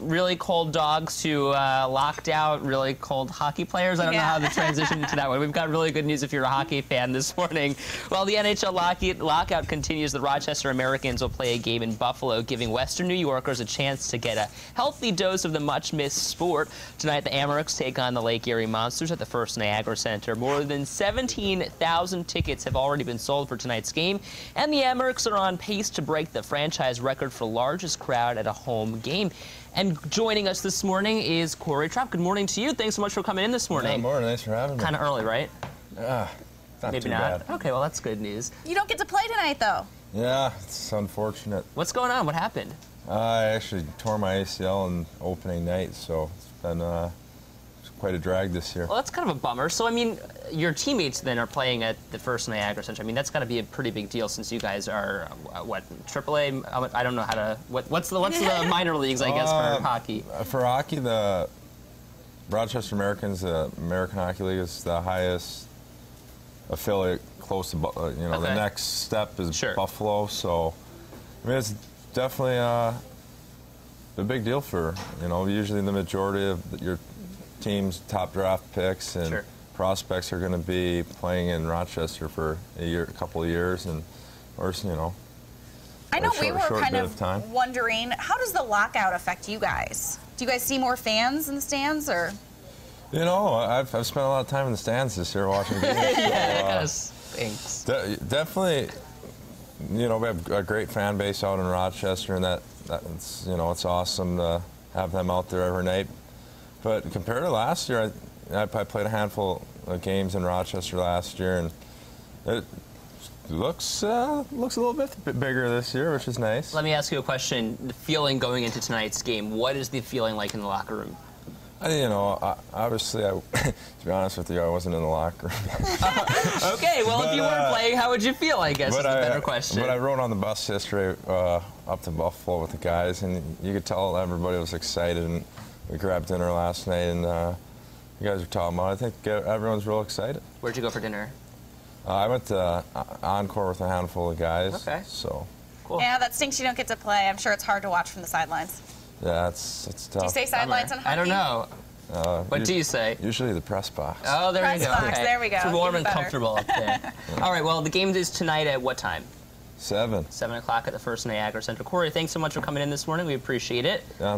Really cold dogs to locked out really cold hockey players. I don't know how to transition into that one. We've got really good news if you're a hockey fan this morning. Well, the NHL lockout continues. The Rochester Americans will play a game in Buffalo, giving Western New Yorkers a chance to get a healthy dose of the much-missed sport. Tonight, the Amerks take on the Lake Erie Monsters at the First Niagara Center. More than 17,000 tickets have already been sold for tonight's game, and the Amerks are on pace to break the franchise record for largest crowd at a home game. And joining us this morning is Tropp. Good morning to you. Thanks so much for coming in this morning. Good morning. Thanks for having me. Kind of early, right? Not Maybe too not. bad. Okay, well, that's good news. You don't get to play tonight, though. Yeah, it's unfortunate. What's going on? What happened? I actually tore my ACL on opening night, so it's been quite a drag this year. Well, that's kind of a bummer. So, I mean, your teammates then are playing at the First Niagara Center. I mean, that's got to be a pretty big deal since you guys are, what, AAA? I don't know how to, what's the minor leagues, I guess, for hockey? For hockey, the Rochester Americans, the American Hockey League, is the highest affiliate close to, the next step is Buffalo. So, I mean, it's definitely a big deal for, usually the majority of your team's top draft picks and prospects are going to be playing in Rochester for a couple of years, and of course, I know we were kind of wondering, how does the lockout affect you guys? Do you guys see more fans in the stands, or? I've spent a lot of time in the stands this year watching games. Yeah, that kind of stinks. Definitely, we have a great fan base out in Rochester, and that's it's awesome to have them out there every night. But compared to last year, I played a handful of games in Rochester last year, and it looks a little bit bigger this year, which is nice. Let me ask you a question. The feeling going into tonight's game, what is the feeling like in the locker room? Obviously, to be honest with you, I wasn't in the locker room. Okay, well, if you weren't playing, how would you feel, I guess, is the better question. But I rode on the bus yesterday up to Buffalo with the guys, and you could tell everybody was excited. And we grabbed dinner last night, and you guys were talking about it. I think everyone's real excited. Where'd you go for dinner? I went to Encore with a handful of guys. Okay. So. Cool. Yeah, that stinks you don't get to play. I'm sure it's hard to watch from the sidelines. Yeah, it's tough. Do you say sidelines on hockey? I don't know. What do you say? Usually the press box. Oh, there you go. Press box, there we go. It's warm and comfortable up there. All right, well, the game is tonight at what time? 7. 7 o'clock at the First Niagara Center. Corey, thanks so much for coming in this morning. We appreciate it. Yeah,